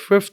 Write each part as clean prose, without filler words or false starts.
5th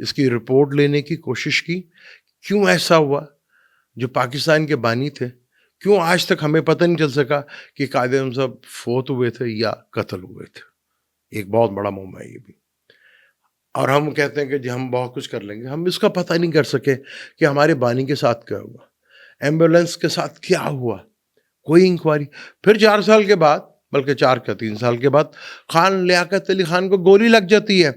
اس کی report لینے کی کوشش کی، کیوں ایسا ہوا؟ جو پاکستان کے بانی تھے کیوں آج تک ہمیں پتہ نہیں چل سکا کہ قائد اعظم صاحب فوت ہوئے تھے یا قتل ہوئے تھے؟ ایک بہت بڑا معمہ ہے یہ بھی. اور ہم کہتے ہیں کہ جی ہم بہت کچھ کر لیں گے، ہم اس کا پتہ نہیں کر سکے کہ ہمارے بانی کے ساتھ کیا ہوا، ایمبولینس کے ساتھ کیا ہوا، کوئی انکوائری. پھر 4 سال کے بعد، بلکہ 3 سال کے بعد، خان لیاقت علی خان کو گولی لگ جاتی ہے.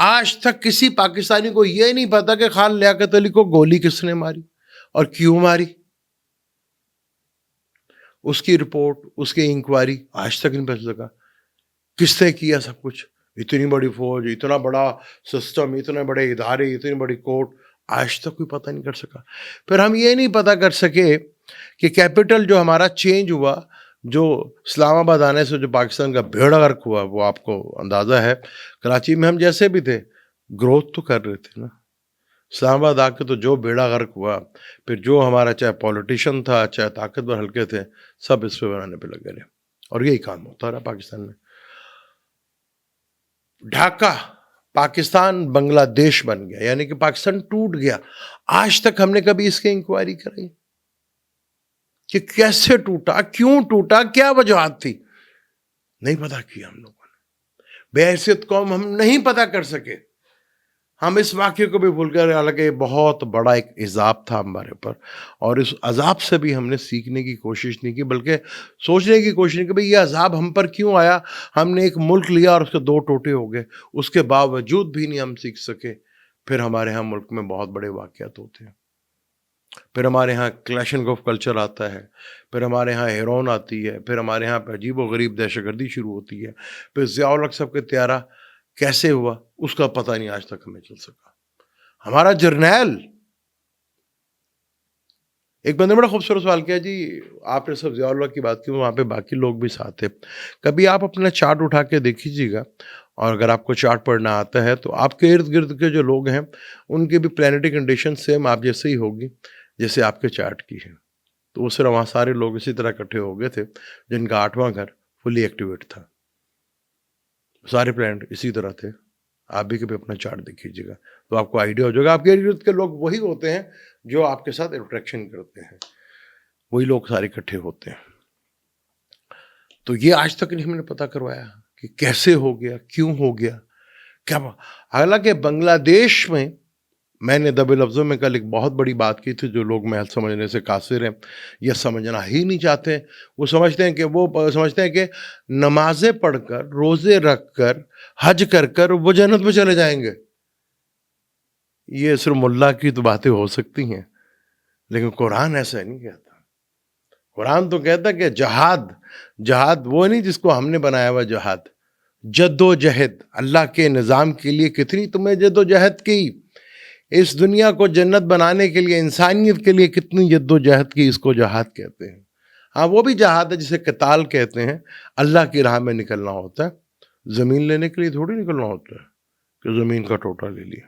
آج تک کسی پاکستانی کو یہ نہیں پتا کہ خان لیاقت علی کو گولی کس نے ماری اور کیوں ماری. اس کی رپورٹ، اس کی انکوائری آج تک نہیں پہنچ سکا. کس نے کیا سب کچھ؟ اتنی بڑی فوج، اتنا بڑا سسٹم، اتنے بڑے ادارے، اتنی بڑی کورٹ، آج تک کوئی پتہ نہیں کر سکا. پھر ہم یہ نہیں پتہ کر سکے کہ کیپٹل جو ہمارا چینج ہوا، جو اسلام آباد آنے سے جو پاکستان کا بیڑا غرق ہوا، وہ آپ کو اندازہ ہے. کراچی میں ہم جیسے بھی تھے گروتھ تو کر رہے تھے نا. اسلام آباد آ کے تو جو بیڑا غرق ہوا، پھر جو ہمارا چاہے پولیٹیشین تھا، چاہے طاقتور حلقے تھے، سب اس پہ بنانے پہ لگے رہے. اور یہی کام ہوتا رہا پاکستان میں. ڈھاکہ پاکستان بنگلہ دیش بن گیا، یعنی کہ پاکستان ٹوٹ گیا. آج تک ہم نے کبھی اس کی انکوائری کرائی کہ کیسے ٹوٹا، کیوں ٹوٹا، کیا وجوہات تھی؟ نہیں پتا کیا ہم لوگوں نے. بے حیثیت قوم ہم نہیں پتا کر سکے. ہم اس واقعے کو بھی بھول گئے، حالانکہ بہت بڑا ایک عذاب تھا ہمارے اوپر، اور اس عذاب سے بھی ہم نے سیکھنے کی کوشش نہیں کی، بلکہ سوچنے کی کوشش نہیں کہ بھئی یہ عذاب ہم پر کیوں آیا. ہم نے ایک ملک لیا اور اس کے 2 ٹوٹے ہو گئے، اس کے باوجود بھی نہیں ہم سیکھ سکے. پھر ہمارے ہاں ملک میں بہت بڑے واقعات ہوتے ہیں. پھر ہمارے ہاں کلیشنگ آف کلچر آتا ہے، پھر ہمارے ہاں ہیرون آتی ہے، پھر ہمارے ہاں عجیب و غریب دہشت گردی شروع ہوتی ہے. پھر ضیاء الحق صاحب کے طیارہ کیسے ہوا اس کا پتہ نہیں آج تک ہمیں چل سکا. ہمارا جرنیل، ایک بندے بڑا خوبصورت سوال کیا، جی آپ نے سب ضیاء الحق کی بات کی، وہاں پہ باقی لوگ بھی ساتھ تھے. کبھی آپ اپنا چارٹ اٹھا کے دیکھیے گا، اور اگر آپ کو چارٹ پڑھنا آتا ہے تو آپ کے ارد گرد کے جو لوگ ہیں ان کی بھی پلانیٹری کنڈیشن سیم آپ جیسے ہی ہوگی جیسے آپ کے چارٹ کی ہے. تو اس طرح وہاں سارے لوگ اسی طرح اکٹھے ہو گئے تھے جن کا 8واں گھر فلی ایکٹیویٹ تھا. سارے پلانٹ اسی طرح تھے. آپ بھی کبھی اپنا چارٹ دیکھیے گا تو آپ کو آئیڈیا ہو جائے گا. آپ کے ارد کے لوگ وہی ہوتے ہیں جو آپ کے ساتھ انٹریکشن کرتے ہیں، وہی لوگ سارے اکٹھے ہوتے ہیں. تو یہ آج تک نہیں ہم نے پتا کروایا کہ کیسے ہو گیا، کیوں ہو گیا، کیا. حالانکہ بنگلہ دیش میں نے دبے لفظوں میں کل ایک بہت بڑی بات کی تھی، جو لوگ محض سمجھنے سے قاصر ہیں یا سمجھنا ہی نہیں چاہتے. وہ سمجھتے ہیں کہ نمازیں پڑھ کر، روزے رکھ کر، حج کر وہ جنت میں چلے جائیں گے. یہ صرف ملا کی تو باتیں ہو سکتی ہیں، لیکن قرآن ایسا نہیں کہتا. قرآن تو کہتا کہ جہاد وہ نہیں جس کو ہم نے بنایا ہوا جہاد، جد و جہد. اللہ کے نظام کے لیے کتنی تمہیں جد و جہد کی، اس دنیا کو جنت بنانے کے لیے، انسانیت کے لیے کتنی جد و جہد کی، اس کو جہاد کہتے ہیں. ہاں وہ بھی جہاد ہے جسے قتال کہتے ہیں. اللہ کی راہ میں نکلنا ہوتا ہے. زمین لینے کے لیے تھوڑی نکلنا ہوتا ہے کہ زمین کا ٹوٹا لے لیا.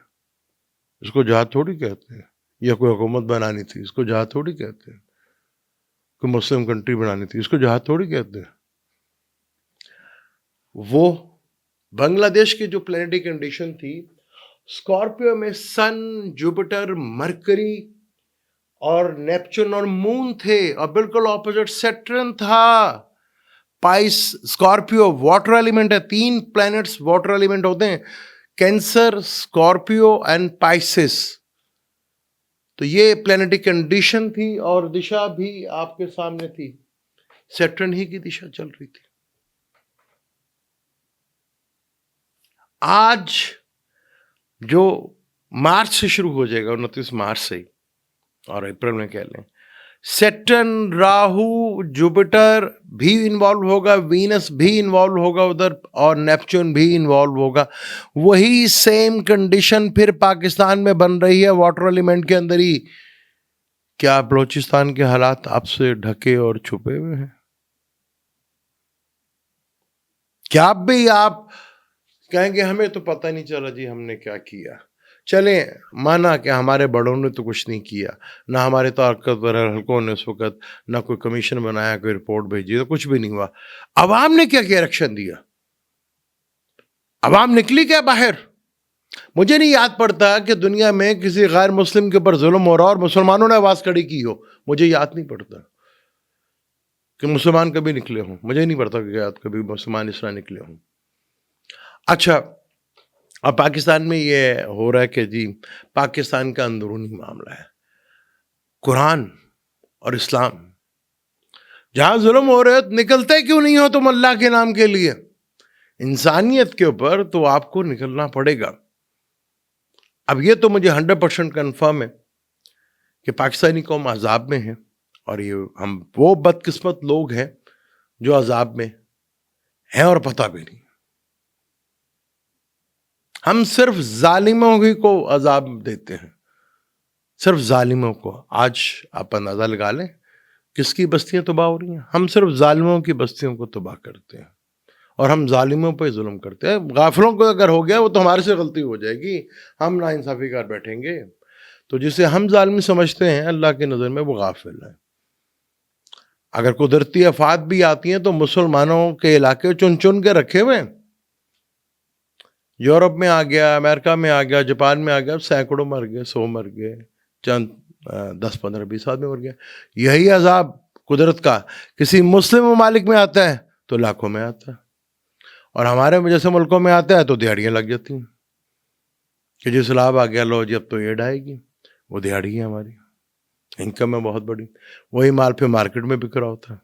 اس کو جہاد تھوڑی کہتے ہیں. یا کوئی حکومت بنانی تھی، اس کو جہاد تھوڑی کہتے ہیں. کوئی مسلم کنٹری بنانی تھی، اس کو جہاد تھوڑی کہتے ہیں. وہ بنگلہ دیش کی جو پلانیٹری کنڈیشن تھی، اسکارپیو میں سن، جوپیٹر، مرکری اور نیپچون اور مون تھے، اور بالکل اپوزٹ سیٹرن تھا. پائس اسکارپیو واٹر ایلیمنٹ ہے. 3 پلانٹس واٹر ایلیمنٹ ہوتے ہیں، کینسر، اسکارپیو اینڈ پائسس. تو یہ پلانیٹری کنڈیشن تھی، اور دشا بھی آپ کے سامنے تھی. سیٹرن ہی کی دشا چل رہی تھی. آج جو مارچ سے شروع ہو جائے گا، 29 مارچ سے ہی، اور اپریل میں کہہ لیں، سیٹرن، راہو، جوپیٹر بھی انوالو ہوگا، وینس بھی انوالو ہوگا ادھر، اور نیپچون بھی انوالو ہوگا. وہی سیم کنڈیشن پھر پاکستان میں بن رہی ہے واٹر ایلیمنٹ کے اندر ہی. کیا بلوچستان کے حالات آپ سے ڈھکے اور چھپے ہوئے ہیں؟ کیا آپ کہیں گے ہمیں تو پتہ نہیں چلا جی ہم نے کیا کیا؟ چلیں مانا کہ ہمارے بڑوں نے تو کچھ نہیں کیا، نہ ہمارے طاقتور حلقوں نے اس وقت نہ کوئی کمیشن بنایا، کوئی رپورٹ بھیجی، تو کچھ بھی نہیں ہوا. عوام نے کیا ریئیکشن دیا؟ عوام نکلی کیا باہر؟ مجھے نہیں یاد پڑتا کہ دنیا میں کسی غیر مسلم کے اوپر ظلم ہو رہا اور مسلمانوں نے آواز کھڑی کی ہو. مجھے یاد نہیں پڑتا کہ مسلمان کبھی نکلے ہوں. مجھے نہیں پڑتا کہ یاد کبھی مسلمان اس طرح نکلے ہوں. اچھا، اب پاکستان میں یہ ہو رہا ہے کہ جی پاکستان کا اندرونی معاملہ ہے. قرآن اور اسلام جہاں ظلم ہو رہے نکلتے کیوں نہیں ہو تم اللہ کے نام کے لیے؟ انسانیت کے اوپر تو آپ کو نکلنا پڑے گا. اب یہ تو مجھے 100% کنفرم ہے کہ پاکستانی قوم عذاب میں ہے، اور یہ ہم وہ بدقسمت لوگ ہیں جو عذاب میں ہیں اور پتہ بھی نہیں. ہم صرف ظالموں ہی کو عذاب دیتے ہیں، صرف ظالموں کو. آج آپ اندازہ لگا لیں کس کی بستیاں تباہ ہو رہی ہیں. ہم صرف ظالموں کی بستیوں کو تباہ کرتے ہیں اور ہم ظالموں پہ ظلم کرتے ہیں. غافلوں کو اگر ہو گیا وہ تو ہمارے سے غلطی ہو جائے گی، ہم ناانصافی کر بیٹھیں گے. تو جسے ہم ظالم سمجھتے ہیں اللہ کی نظر میں وہ غافل ہے. اگر قدرتی آفات بھی آتی ہیں تو مسلمانوں کے علاقے چن چن کے رکھے ہوئے ہیں. یورپ میں آ گیا، امریکہ میں آ گیا، جاپان میں آ گیا، سینکڑوں مر گئے، 100 مر گئے، چند 10 15 20 آدمی مر گئے. یہی عذاب قدرت کا کسی مسلم ممالک میں آتا ہے تو لاکھوں میں آتا ہے، اور ہمارے جیسے ملکوں میں آتا ہے تو دیہڑیاں لگ جاتی ہیں کہ جی سیلاب آ گیا، لو جی اب تو ایڈ آئے گی. وہ دیہڑی ہے ہماری، انکم ہے بہت بڑی. وہی مال پھر مارکیٹ میں بک رہا ہوتا ہے.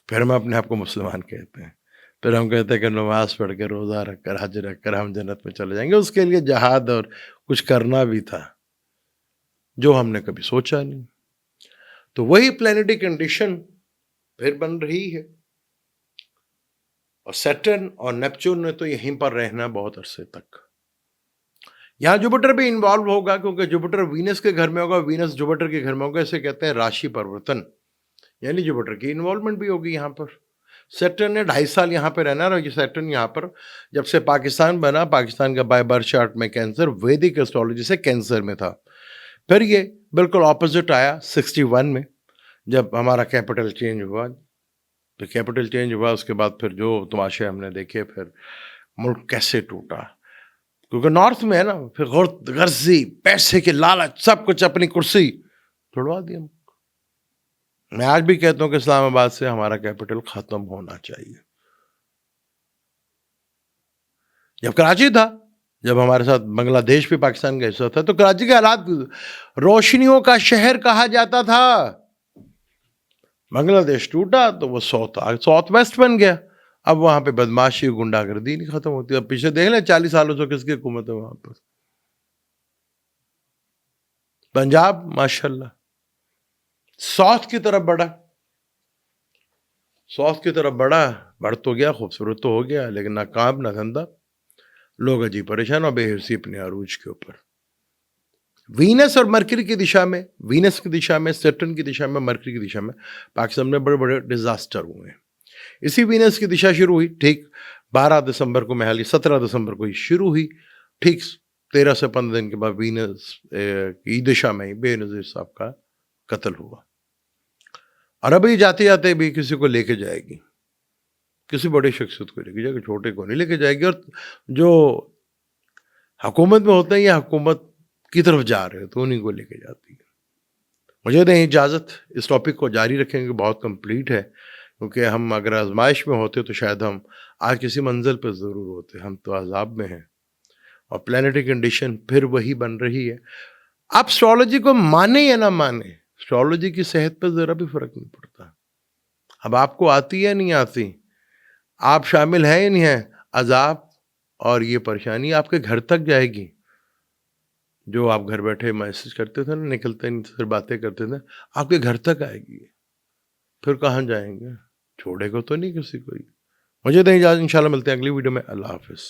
پھر ہم اپنے آپ کو مسلمان کہتے ہیں، پھر ہم کہتے ہیں کہ نماز پڑھ کے، روزہ رکھ کر، حج رکھ کر ہم جنت میں چلے جائیں گے. اس کے لیے جہاد اور کچھ کرنا بھی تھا جو ہم نے کبھی سوچا نہیں. تو وہی پلانیٹری کنڈیشن پھر بن رہی ہے، اور سیٹرن اور نیپچون نے تو یہیں پر رہنا بہت عرصے تک. یہاں جوپیٹر بھی انوالو ہوگا، کیونکہ جوپیٹر وینس کے گھر میں ہوگا، وینس جوپیٹر کے گھر میں ہوگا. اسے کہتے ہیں راشی پرورتن، یعنی جوپیٹر کی انوالومنٹ بھی ہوگی یہاں پر. سیٹرن نے 2.5 سال یہاں پہ رہنا، اور یہ سیٹرن یہاں پر جب سے پاکستان بنا، پاکستان کا بائی برتھ چارٹ میں کینسر، ویدک ایسٹرولوجی سے کینسر میں تھا. پھر یہ بالکل اپوزٹ آیا 61 میں جب ہمارا کیپٹل چینج ہوا. تو کیپٹل چینج ہوا، اس کے بعد پھر جو تماشے ہم نے دیکھے، پھر ملک کیسے ٹوٹا. کیونکہ نارتھ میں ہے نا، پھر غرضی، پیسے کے لالچ، سب کچھ اپنی کرسی توڑوا دیا. میں آج بھی کہتا ہوں کہ اسلام آباد سے ہمارا کیپٹل ختم ہونا چاہیے. جب کراچی تھا، جب ہمارے ساتھ بنگلہ دیش بھی پاکستان کا حصہ تھا، تو کراچی کے حالات روشنیوں کا شہر کہا جاتا تھا. بنگلہ دیش ٹوٹا تو وہ ساؤتھ ویسٹ بن گیا. اب وہاں پہ بدماشی، گنڈا گردی نہیں ختم ہوتی. اب پیچھے دیکھ لیں 40 سالوں سے کس کی حکومت ہے وہاں پر. پنجاب ماشاءاللہ ساؤتھ کی طرف بڑھا، ساؤتھ کی طرف بڑھ تو گیا، خوبصورت تو ہو گیا، لیکن نہ کام نہ دھندا. لوگ عجیب پریشان اور بے حرسی اپنے عروج کے اوپر. وینس اور مرکری کی دشا میں، وینس کی دشا میں، سیٹرن کی دشا میں، مرکری کی دشا میں پاکستان میں بڑے بڑے ڈیزاسٹر ہوئے ہیں. اسی وینس کی دشا شروع ہوئی ٹھیک 12 دسمبر کو، محالی 17 دسمبر کو ہی شروع ہوئی. ٹھیک 13 سے 15 دن کے بعد وینس کی دشا میں ہی بے نظیر صاحب کا قتل ہوا. اور ابھی جاتے جاتے بھی کسی کو لے کے جائے گی، کسی بڑے شخصیت کو لے کے جائے گی، چھوٹے کو نہیں لے کے جائے گی. اور جو حکومت میں ہوتے ہیں یا حکومت کی طرف جا رہے تو انہیں کو لے کے جاتی ہے. مجھے دیں اجازت، اس ٹاپک کو جاری رکھیں گے، بہت کمپلیٹ ہے. کیونکہ ہم اگر آزمائش میں ہوتے تو شاید ہم آج کسی منزل پہ ضرور ہوتے. ہم تو عذاب میں ہیں، اور پلانیٹری کنڈیشن پھر وہی بن رہی ہے. آپ اسٹرالوجی کو مانے یا نہ مانے، اسٹرالوجی کی صحت پہ ذرا بھی فرق نہیں پڑتا. اب آپ کو آتی ہے نہیں آتی، آپ شامل ہیں یا نہیں ہیں، عذاب اور یہ پریشانی آپ کے گھر تک جائے گی. جو آپ گھر بیٹھے میسج کرتے تھے نا، نکلتے نہیں پھر باتیں کرتے تھے، آپ کے گھر تک آئے گی. پھر کہاں جائیں گے؟ چھوڑے گا تو نہیں کسی کو. مجھے دیں اجازت، انشاءاللہ ملتے ہیں اگلی ویڈیو میں. اللہ حافظ.